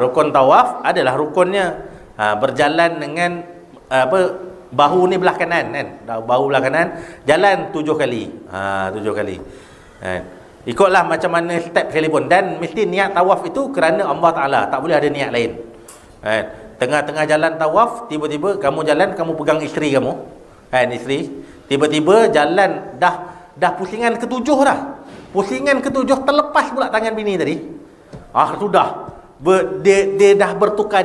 Rukun tawaf adalah rukunnya berjalan dengan bahu ni belah kanan kan, bahu belah kanan jalan 7 kali. 7 kali. Ikutlah macam mana step sekalipun, dan mesti niat tawaf itu kerana Allah Taala, tak boleh ada niat lain. Tengah-tengah jalan tawaf, tiba-tiba kamu jalan, kamu pegang isteri kamu, isteri, tiba-tiba jalan dah pusingan ke-7 dah. Pusingan ke-7 terlepas pula tangan bini tadi. Sudah. Dia dah bertukar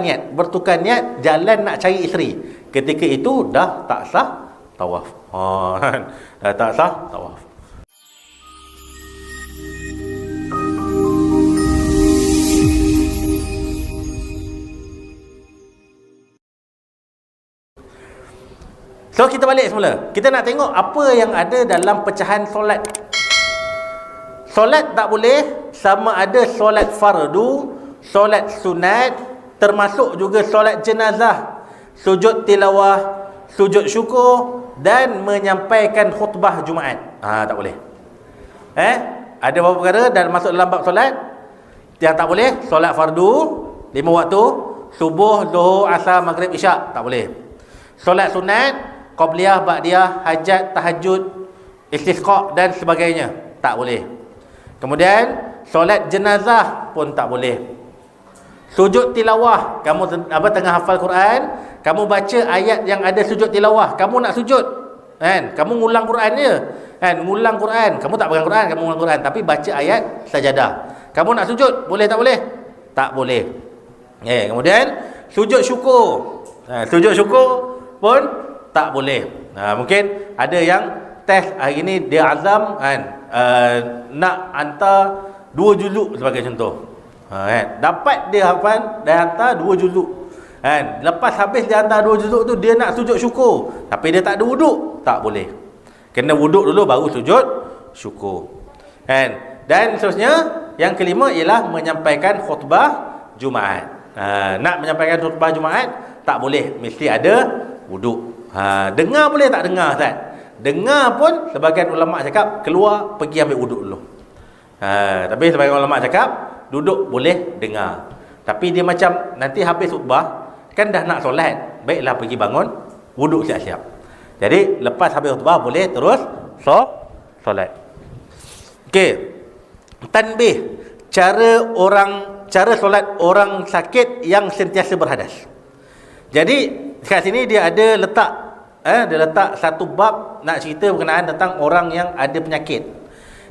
niat jalan nak cari isteri. Ketika itu dah tak sah tawaf. Dah tak sah tawaf. So kita balik semula. Kita nak tengok apa yang ada dalam pecahan solat. Solat tak boleh sama ada solat fardu, solat sunat, termasuk juga solat jenazah, sujud tilawah, sujud syukur dan menyampaikan khutbah Jumaat. Tak boleh. Ada beberapa perkara dan masuk dalam bab solat yang tak boleh. Solat fardu 5 waktu, subuh, zuhur, asar, maghrib, isyak, tak boleh. Solat sunat, qabliyah, ba'diyah, hajat, tahajud, istisqa dan sebagainya, tak boleh. Kemudian solat jenazah pun tak boleh. Sujud tilawah, kamu tengah hafal Quran, kamu baca ayat yang ada sujud tilawah, kamu nak sujud, kamu ngulang Quran je, ngulang Quran, kamu tak pegang Quran, kamu ngulang Quran, tapi baca ayat sajadah, kamu nak sujud, boleh tak boleh? Tak boleh. Kemudian sujud syukur, sujud syukur pun tak boleh. Mungkin ada yang test hari ni dia azam nak hantar 2 juzuk sebagai contoh. Dapat dia hafal dan hantar 2 juzuk. Lepas habis dia hantar 2 juzuk tu, dia nak sujud syukur, tapi dia tak ada wuduk, tak boleh. Kena wuduk dulu baru sujud syukur. Dan seterusnya, yang kelima ialah menyampaikan khutbah Jumaat. Nak menyampaikan khutbah Jumaat tak boleh, mesti ada wuduk. Dengar boleh tak dengar, Ustaz? Dengar pun sebagian ulama cakap keluar pergi ambil wuduk dulu. Tapi sebagian ulama cakap duduk boleh dengar. Tapi dia macam nanti habis khutbah kan dah nak solat, baiklah pergi bangun wuduk siap-siap. Jadi lepas habis khutbah boleh terus solat. Okey. Tanbih, cara solat orang sakit yang sentiasa berhadas. Jadi kat sini dia ada letak satu bab nak cerita berkenaan tentang orang yang ada penyakit,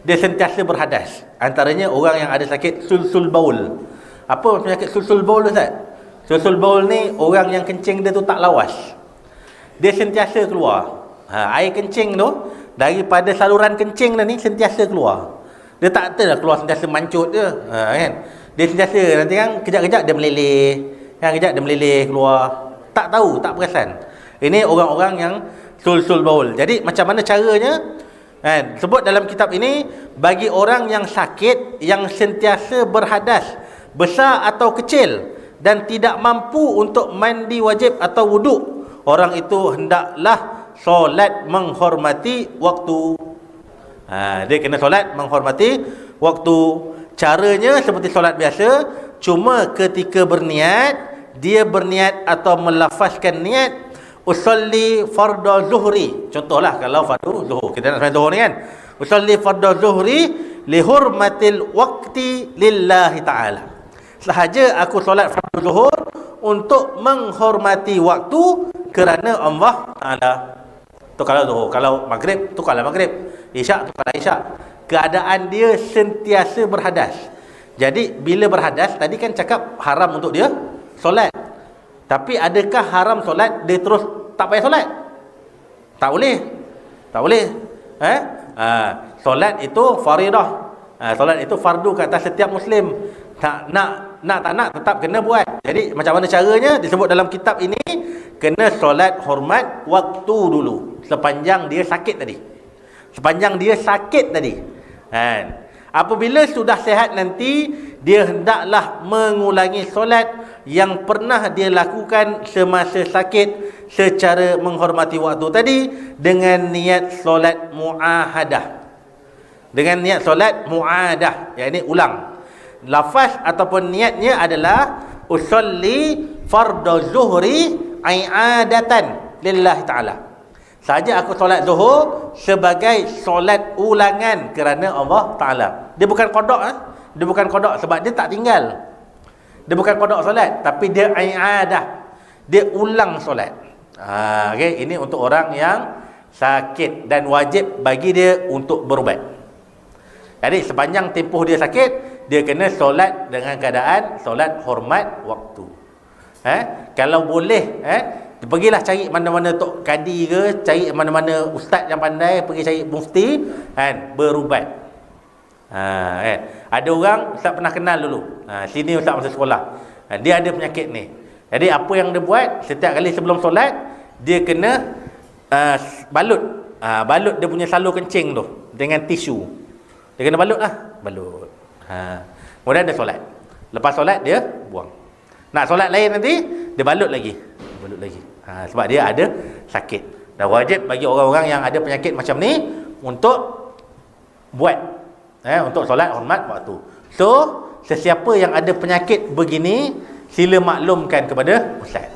dia sentiasa berhadas. Antaranya orang yang ada sakit sulsul baul. Apa penyakit sulsul baul tu, Ustaz? Sulsul baul ni orang yang kencing dia tu tak lawas, dia sentiasa keluar. Air kencing tu daripada saluran kencing dia ni sentiasa keluar. Dia tak keluar sentiasa mancut je, kan? Dia sentiasa nanti kan kejap-kejap dia meleleh, kejap dia meleleh keluar. Tak tahu, tak perasan. Ini orang-orang yang sulsul baul. Jadi macam mana caranya? Sebut dalam kitab ini, bagi orang yang sakit yang sentiasa berhadas, besar atau kecil, dan tidak mampu untuk mandi wajib atau wuduk, orang itu hendaklah solat menghormati waktu. Dia kena solat menghormati waktu. Caranya seperti solat biasa, cuma ketika berniat, dia berniat atau melafazkan niat usalli fardhu zuhri. Contohlah kalau fardu zuhur, kita nak sembahyang zuhur ni kan, usalli fardhu zuhri li hurmatil waqti lillahi ta'ala. Sahaja aku solat fardu zuhur untuk menghormati waktu kerana Allah Ta'ala. Tu kalau zuhur. Kalau maghrib tu kalau maghrib, isyak tu kalau isyak. Keadaan dia sentiasa berhadas. Jadi bila berhadas tadi kan cakap haram untuk dia solat. Tapi adakah haram solat dia terus tak payah solat? Tak boleh. Tak boleh. Solat itu faridah. Solat itu fardu ke atas setiap muslim. Tak nak tetap kena buat. Jadi macam mana caranya? Disebut dalam kitab ini, kena solat hormat waktu dulu sepanjang dia sakit tadi. Sepanjang dia sakit tadi. Apabila sudah sihat nanti, dia hendaklah mengulangi solat yang pernah dia lakukan semasa sakit secara menghormati waktu tadi dengan niat solat mu'ahadah. Dengan niat solat mu'ahadah, yakni ulang. lafaz ataupun niatnya adalah usolli fardhu zuhri i'adatan lillahi ta'ala. Saja aku solat zuhur sebagai solat ulangan kerana Allah Ta'ala. Dia bukan qada, dia bukan qada sebab dia tak tinggal. Dia bukan qada solat, tapi dia i'adah. Dia ulang solat. Okey, ini untuk orang yang sakit dan wajib bagi dia untuk berubat. Jadi sepanjang tempoh dia sakit, dia kena solat dengan keadaan solat hormat waktu. Kalau boleh, pergilah cari mana-mana tok kadi ke, cari mana-mana ustaz yang pandai, pergi cari mufti, berubat. Ada orang ustaz pernah kenal dulu. Sini ustaz masa sekolah. Dia ada penyakit ni. Jadi apa yang dia buat, setiap kali sebelum solat, dia kena balut. Balut dia punya salur kencing tu dengan tisu. Dia kena balut lah. Balut. Kemudian dia solat. Lepas solat dia buang. Nak solat lain nanti, dia balut lagi. Balut lagi. Sebab dia ada sakit. Dan wajib bagi orang-orang yang ada penyakit macam ni untuk buat. Untuk solat hormat waktu. So, sesiapa yang ada penyakit begini, sila maklumkan kepada ustaz.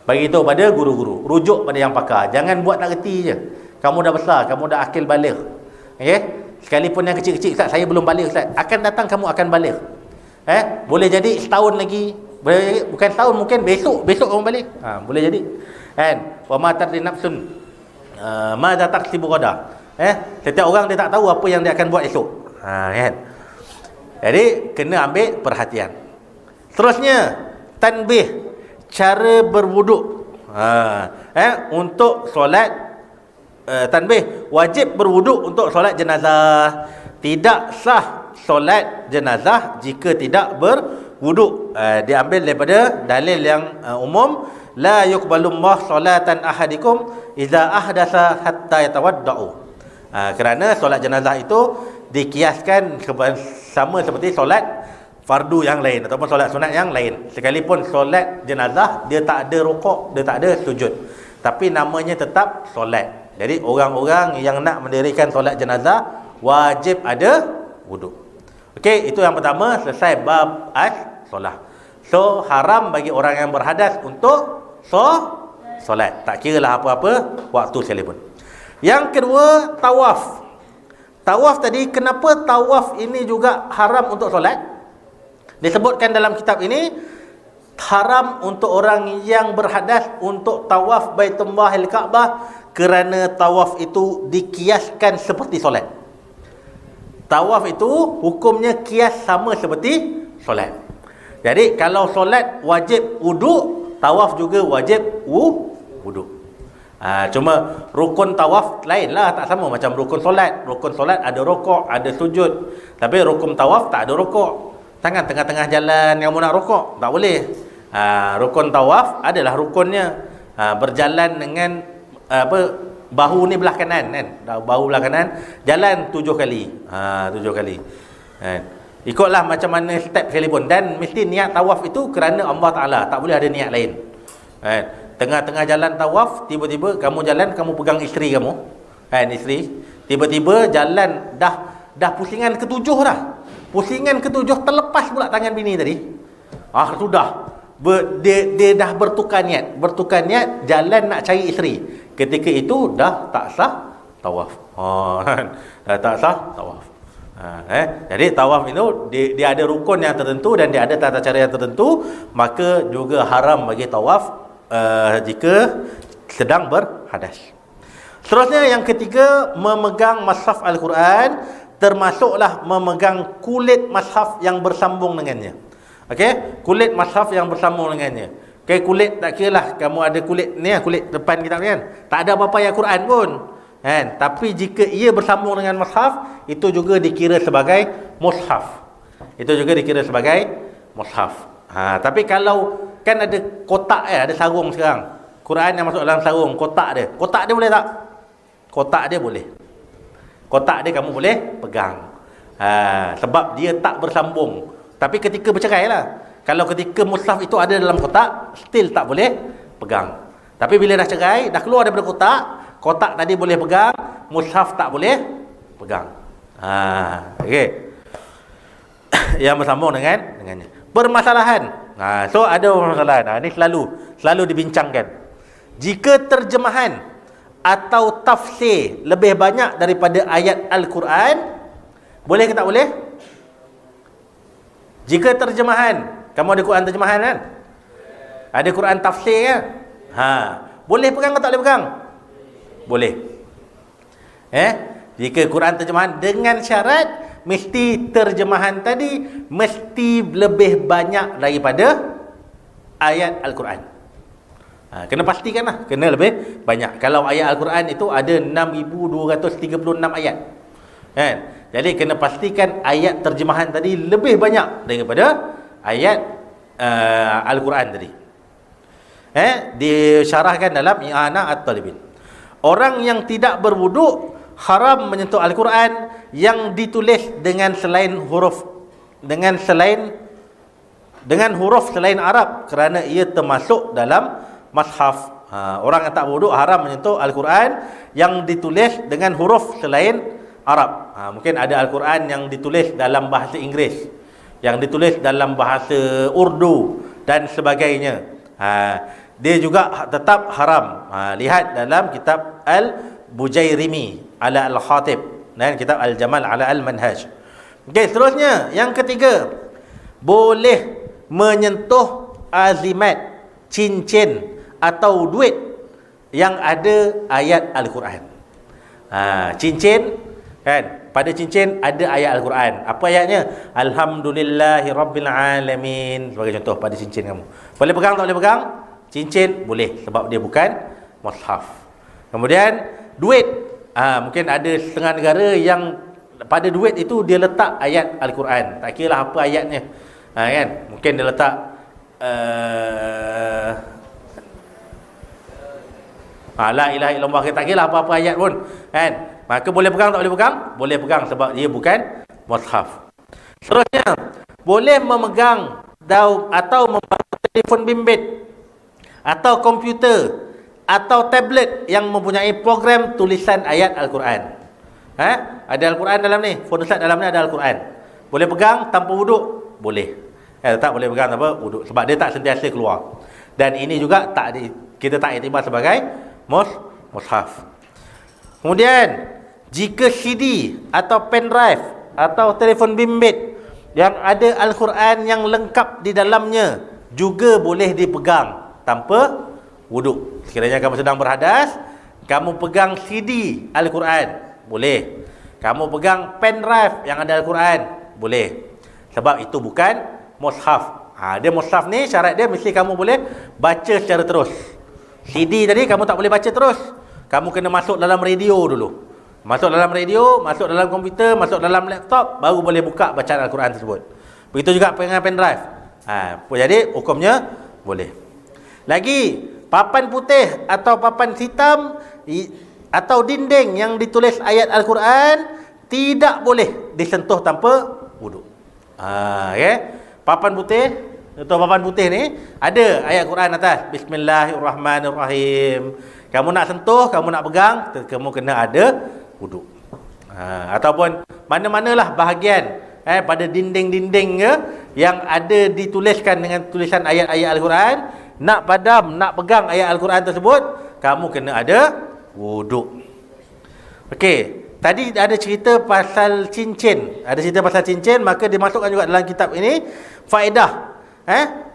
Bagi tahu pada guru-guru, rujuk pada yang pakar. Jangan buat tak reti je. Kamu dah besar, kamu dah akil baligh. Okey? Sekalipun yang kecil-kecil, ustaz saya belum baligh ustaz. Akan datang kamu akan baligh. Boleh jadi setahun lagi, bukan setahun, mungkin besok kamu baligh. Boleh jadi. Wa ma tadri nafsun ma za taksibu ghadan. Setiap orang dia tak tahu apa yang dia akan buat esok. Kan? Jadi kena ambil perhatian. Terusnya, tanbih, cara berwuduk. Untuk solat tanbih, wajib berwuduk untuk solat jenazah. Tidak sah solat jenazah jika tidak berwuduk. Diambil daripada dalil yang umum, la yuqbalullah solatan ahadikum idza ahdatsa hatta yatawaddau. Kerana solat jenazah itu dikiaskan sama seperti solat fardu yang lain ataupun solat sunat yang lain. Sekalipun solat jenazah dia tak ada rukuk, dia tak ada sujud, tapi namanya tetap solat. Jadi orang-orang yang nak mendirikan solat jenazah wajib ada wuduk. Okey, itu yang pertama, selesai bab as-solah. So haram bagi orang yang berhadas untuk solat, tak kiralah apa-apa waktu sekalipun. Yang kedua, tawaf. Tawaf tadi, kenapa tawaf ini juga haram untuk solat? Disebutkan dalam kitab ini, haram untuk orang yang berhadas untuk tawaf Baitullahil Kaabah kerana tawaf itu dikiaskan seperti solat. Tawaf itu hukumnya kias sama seperti solat. Jadi kalau solat wajib wuduk, tawaf juga wajib wuduk. Cuma rukun tawaf lainlah, tak sama macam rukun solat. Rukun solat ada rukuk, ada sujud. Tapi rukun tawaf tak ada rukuk. Tangan tengah-tengah jalan kamu nak rukuk, tak boleh. Rukun tawaf adalah rukunnya berjalan dengan bahu ni belah kanan kan. Bahu belah kanan jalan 7 kali. 7 kali. Ikutlah macam mana step sekalipun, dan mesti niat tawaf itu kerana Allah Taala, tak boleh ada niat lain. Tengah-tengah jalan tawaf, tiba-tiba kamu jalan, kamu pegang isteri kamu. Isteri tiba-tiba jalan dah pusingan ke-7 dah. Pusingan ke-7 terlepas pula tangan bini tadi. Sudah. Dia dah bertukar niat jalan nak cari isteri. Ketika itu dah tak sah tawaf. Dah tak sah tawaf. Jadi tawaf itu dia ada rukun yang tertentu dan dia ada tata cara yang tertentu, maka juga haram bagi tawaf jika sedang berhadas. Seterusnya yang ketiga, memegang mushaf Al-Quran, termasuklah memegang kulit mushaf yang bersambung dengannya. Okey, kulit mushaf yang bersambung dengannya. Okey, kulit tak kiralah kamu ada kulit ni, kulit depan kitab ni kan. Tak ada apa-apa yang Quran pun. Tapi jika ia bersambung dengan mushaf, itu juga dikira sebagai mushaf. Itu juga dikira sebagai mushaf. Tapi kalau kan ada kotak ada sarung sekarang. Quran yang masuk dalam sarung, kotak dia. Kotak dia boleh tak? Kotak dia boleh. Kotak dia kamu boleh pegang. Sebab dia tak bersambung. Tapi ketika bercerai lah. Kalau ketika mushaf itu ada dalam kotak, still tak boleh pegang. Tapi bila dah cerai, dah keluar daripada kotak, kotak tadi boleh pegang, mushaf tak boleh pegang. Okey. yang bersambung dengannya. Permasalahan. So ada permasalahan. Ini selalu dibincangkan. Jika terjemahan atau tafsir lebih banyak daripada ayat Al-Quran, boleh ke tak boleh? Jika terjemahan, kamu ada Quran terjemahan kan? Ada Quran tafsir kan? Boleh pegang ke tak boleh pegang? Boleh. Jika Quran terjemahan dengan syarat mesti terjemahan tadi mesti lebih banyak daripada ayat Al-Quran. Kena pastikanlah, kena lebih banyak. Kalau ayat Al-Quran itu ada 6,236 ayat. Kan? Jadi kena pastikan ayat terjemahan tadi lebih banyak daripada ayat Al-Quran tadi. Disyarahkan dalam I'anah At-Talibin. Orang yang tidak berwuduk haram menyentuh Al-Quran yang ditulis dengan huruf selain Arab kerana ia termasuk dalam mushaf. Orang yang tak berwuduk haram menyentuh Al-Quran yang ditulis dengan huruf selain Arab. Mungkin ada Al-Quran yang ditulis dalam bahasa Inggeris, yang ditulis dalam bahasa Urdu dan sebagainya. Dia juga tetap haram. Lihat dalam kitab Al-Bujairimi ala Al-Khatib dan kitab Al-Jamal ala Al-Manhaj. Okey, seterusnya yang ketiga, boleh menyentuh azimat, cincin atau duit yang ada ayat Al-Quran. Cincin kan, pada cincin ada ayat Al-Quran. Apa ayatnya? Alhamdulillahirabbil alamin. Sebagai contoh pada cincin kamu. Boleh pegang tak boleh pegang? Cincin boleh sebab dia bukan mushaf. Kemudian duit, mungkin ada setengah negara yang pada duit itu dia letak ayat Al-Quran. Tak kira lah apa ayatnya. Kan? Mungkin dia letak la ilaha illallah, tak kira lah apa-apa ayat pun. Kan? Maka boleh pegang tak boleh pegang? Boleh pegang sebab dia bukan mushaf. Seterusnya, boleh memegang atau membawa telefon bimbit atau komputer atau tablet yang mempunyai program tulisan ayat Al-Quran. Ada Al-Quran dalam ni, phone Ustaz dalam ni ada Al-Quran. Boleh pegang tanpa wuduk? Boleh. Tak boleh pegang tanpa wuduk sebab dia tak sentiasa keluar. Dan ini juga kita tak iktibar sebagai mushaf. Kemudian, jika CD atau pen drive atau telefon bimbit yang ada Al-Quran yang lengkap di dalamnya juga boleh dipegang tanpa wuduk. Sekiranya kamu sedang berhadas, kamu pegang CD Al-Quran, boleh. Kamu pegang pen drive yang ada Al-Quran, boleh. Sebab itu bukan mushaf. Dia mushaf ni syarat dia mesti kamu boleh baca secara terus. CD tadi kamu tak boleh baca terus. Kamu kena masuk dalam radio dulu. Masuk dalam radio, masuk dalam komputer, masuk dalam laptop, baru boleh buka bacaan Al-Quran tersebut. Begitu juga dengan pen drive. Jadi hukumnya boleh. Lagi, papan putih atau papan hitam atau dinding yang ditulis ayat Al-Quran tidak boleh disentuh tanpa wuduk. Papan putih atau papan putih ni ada ayat Quran atas. Bismillahirrahmanirrahim. Kamu nak sentuh, kamu nak pegang, kamu kena ada wuduk. Ataupun mana-manalah bahagian pada dinding-dindingnya yang ada dituliskan dengan tulisan ayat-ayat Al-Quran, nak padam, nak pegang ayat Al-Quran tersebut, kamu kena ada wuduk. Okey, tadi ada cerita pasal cincin. Ada cerita pasal cincin, maka dimasukkan juga dalam kitab ini faedah.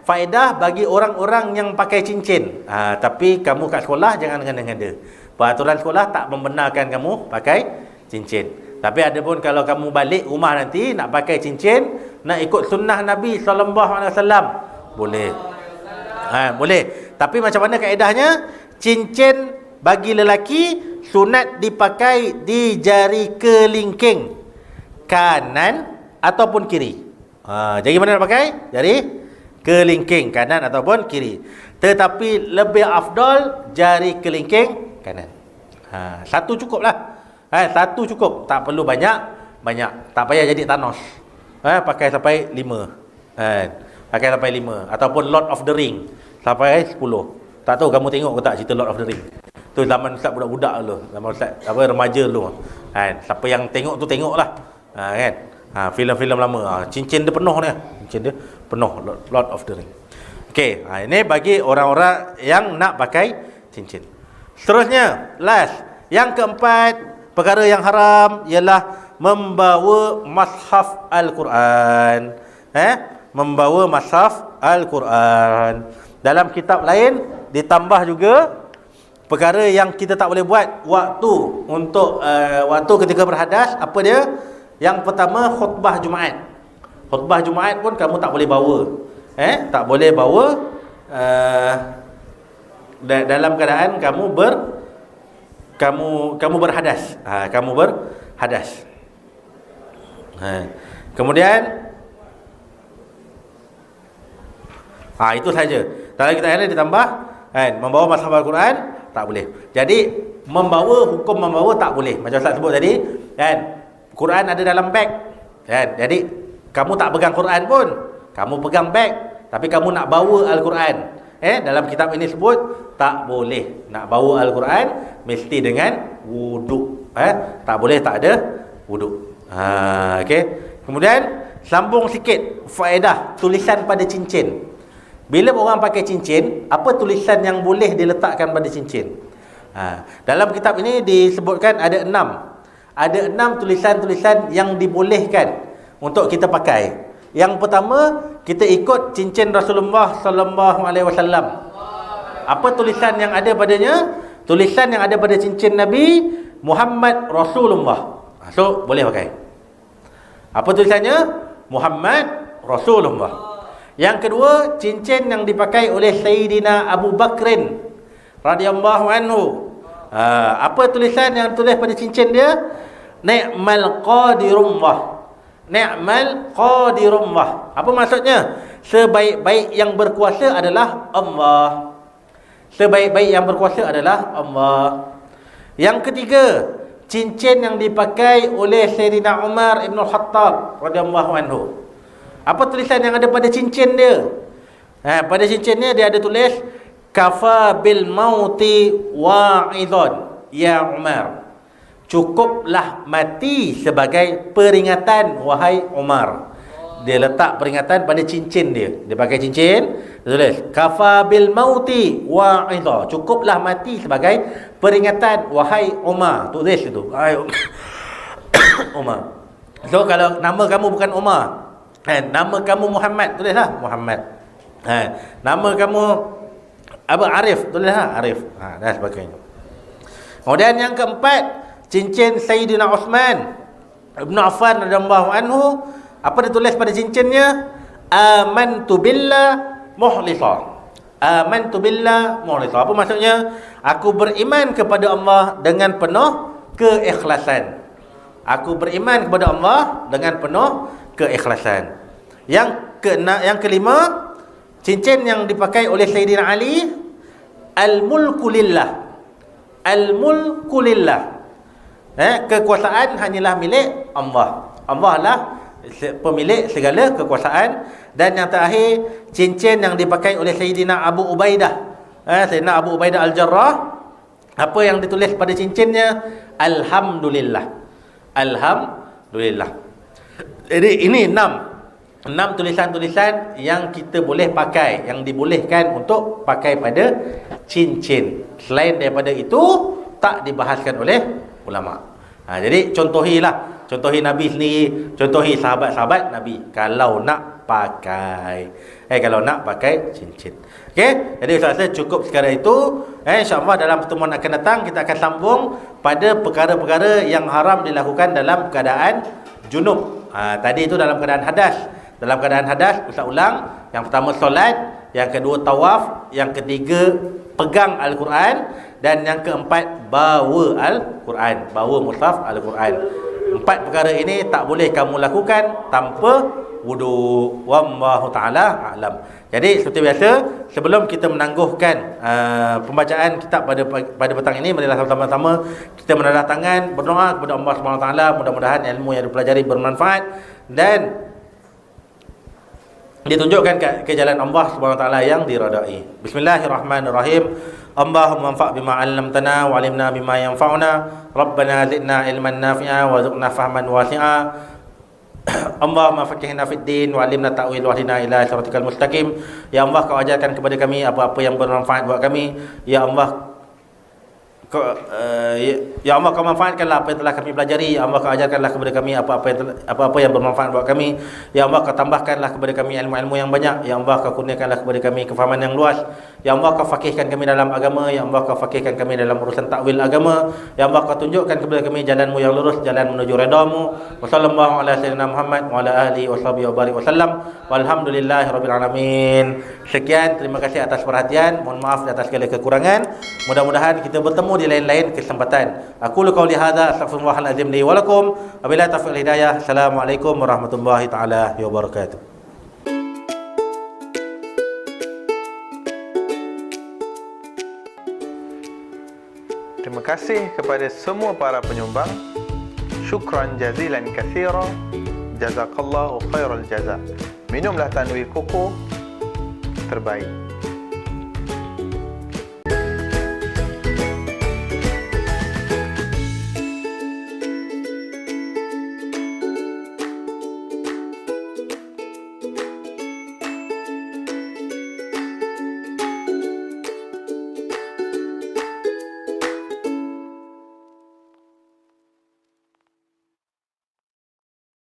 Faedah bagi orang-orang yang pakai cincin. Tapi kamu kat sekolah jangan dengan dia. Peraturan sekolah tak membenarkan kamu pakai cincin. Tapi ada pun kalau kamu balik rumah nanti nak pakai cincin, nak ikut sunnah Nabi SAW, boleh. Boleh. Tapi macam mana kaedahnya? Cincin bagi lelaki sunat dipakai di jari kelingking kanan ataupun kiri. Jari mana nak pakai? Jari kelingking kanan ataupun kiri. Tetapi lebih afdal jari kelingking kanan. Satu cukup lah. Satu cukup. Tak perlu banyak. Tak payah jadi Thanos. Pakai sampai 5. Pakai sampai 5. Ataupun Lord of the Ring sampai 10. Tak tahu kamu tengok ke tak cerita Lord of the Ring. Tu zaman Ustaz budak-budak dulu. Zaman Ustaz remaja dulu. Siapa yang tengok tu tengoklah. Kan? Filem-filem lama. Cincin dia penuh ni. Cincin dia penuh. Lord of the Ring. Okey, ini bagi orang-orang yang nak pakai cincin. Seterusnya, last, yang keempat, perkara yang haram ialah membawa mushaf Al-Quran. Membawa mushaf Al-Quran. Dalam kitab lain ditambah juga perkara yang kita tak boleh buat waktu untuk waktu ketika berhadas. Apa dia? Yang pertama, khutbah Jumaat. Khutbah Jumaat pun kamu tak boleh bawa. Tak boleh bawa dalam keadaan kamu berhadas. Kamu berhadas. Kemudian itu saja. Dalam kita ini ditambah membawa mushaf Al-Quran tak boleh. Jadi hukum membawa tak boleh. Macam Ustaz sebut tadi, Quran ada dalam beg. Jadi kamu tak pegang Quran pun, kamu pegang beg, tapi kamu nak bawa Al-Quran. Dalam kitab ini sebut tak boleh. Nak bawa Al-Quran mesti dengan wuduk. Tak boleh tak ada wuduk. Okey. Kemudian sambung sikit faedah tulisan pada cincin. Bila orang pakai cincin, apa tulisan yang boleh diletakkan pada cincin? Dalam kitab ini disebutkan ada 6. Ada 6 tulisan-tulisan yang dibolehkan untuk kita pakai. Yang pertama, kita ikut cincin Rasulullah sallallahu alaihi wasallam. Apa tulisan yang ada padanya? Tulisan yang ada pada cincin Nabi Muhammad Rasulullah. So, boleh pakai. Apa tulisannya? Muhammad Rasulullah. Yang kedua, cincin yang dipakai oleh Sayyidina Abu Bakrin radhiyallahu anhu. Apa tulisan yang tulis pada cincin dia? Ni'mal qadirullah. Ni'mal qadirullah. Apa maksudnya? Sebaik-baik yang berkuasa adalah Allah. Sebaik-baik yang berkuasa adalah Allah. Yang ketiga, cincin yang dipakai oleh Sayyidina Umar Ibn Khattab radhiyallahu anhu. Apa tulisan yang ada pada cincin dia? Pada cincinnya dia ada tulis kafa bil mauti wa'idhan ya Umar. Cukuplah mati sebagai peringatan wahai Umar. Dia letak peringatan pada cincin dia. Dia pakai cincin, dia tulis kafa bil mauti wa'idhan. Cukuplah mati sebagai peringatan wahai Umar. Tulis itu. Umar. So kalau nama kamu bukan Umar, nama kamu Muhammad, tulislah Muhammad. Nama kamu Abu Arif, tulislah Arif. Dan sebagainya. Kemudian yang keempat, cincin Sayyidina Uthman Ibn Affan radhiyallahu anhu. Apa ditulis pada cincinnya? Amantu billah muhlisa. Amantu billah muhlisa. Apa maksudnya? Aku beriman kepada Allah dengan penuh keikhlasan. Aku beriman kepada Allah dengan penuh keikhlasan. Yang kelima, cincin yang dipakai oleh Sayyidina Ali, al-mulku lillah. Al-mulku lillah. Kekuasaan hanyalah milik Allah. Allah lah pemilik segala kekuasaan. Dan yang terakhir, cincin yang dipakai oleh Sayyidina Abu Ubaidah. Sayyidina Abu Ubaidah Al-Jarrah. Apa yang ditulis pada cincinnya? Alhamdulillah. Alhamdulillah. Jadi ini 6 tulisan-tulisan yang kita boleh pakai, yang dibolehkan untuk pakai pada cincin. Selain daripada itu, tak dibahaskan oleh ulama. Jadi contohi Nabi sendiri, contohi sahabat-sahabat Nabi kalau nak pakai. Kalau nak pakai cincin. Okey, jadi saya rasa cukup sekadar itu. InsyaAllah dalam pertemuan akan datang kita akan sambung pada perkara-perkara yang haram dilakukan dalam keadaan junub. Tadi itu dalam keadaan hadas. Dalam keadaan hadas, Ustaz ulang. Yang pertama solat, yang kedua tawaf, yang ketiga pegang Al-Quran, dan yang keempat bawa Al-Quran, bawa mushaf Al-Quran. 4 perkara ini tak boleh kamu lakukan tanpa wudu. Wallahu ta'ala a'lam. Jadi seperti biasa, sebelum kita menangguhkan pembacaan kitab pada petang ini, marilah sama-sama kita menadah tangan, berdoa kepada Allah Subhanahu Wa Taala, mudah-mudahan ilmu yang dipelajari bermanfaat dan ditunjukkan ke jalan Allah Subhanahu Wa Taala yang diridai. Bismillahirrahmanirrahim. Allahumma anfa' bima 'allamtana wa 'allimna bima yanfa'una. Rabbana zidna ilman nafi'a wa rzuqna fahman wasi'a. Allahumma faqihna fid din wa 'allimna ta'wil wa hdina ila siratikal mustaqim. Ya Allah, kau ajarkan kepada kami apa-apa yang bermanfaat buat kami. Ya Allah, ya Allah, kau manfaatkanlah apa yang telah kami pelajari. Ya Allah, kau ajarkanlah kepada kami apa-apa yang bermanfaat buat kami. Ya Allah, kau tambahkanlah kepada kami ilmu-ilmu yang banyak. Ya Allah, kau kurniakanlah kepada kami kefahaman yang luas. Ya Allah, kau faqihkan kami dalam agama. Ya Allah, kau faqihkan kami dalam urusan takwil agama. Ya Allah, kau tunjukkan kepada kami jalanmu yang lurus, jalan menuju redamu. Wa sallallahu ala sayyidina Muhammad wa ala alihi wa sahbihi wa barik wasallam. Walhamdulillahirabbil alamin. Sekian, terima kasih atas perhatian. Mohon maaf atas segala kekurangan. Mudah-mudahan kita bertemu di lain-lain kesempatan. Aku qauli hadza, astaghfirullahal azim li wa lakum. Wabillahi taufiq hidayah. Assalamualaikum warahmatullahi taala wabarakatuh. Terima kasih kepada semua para penyumbang. Syukran jazilan katsira. Jazakallahu khairal jaza. Minumlah tanwir koko terbaik.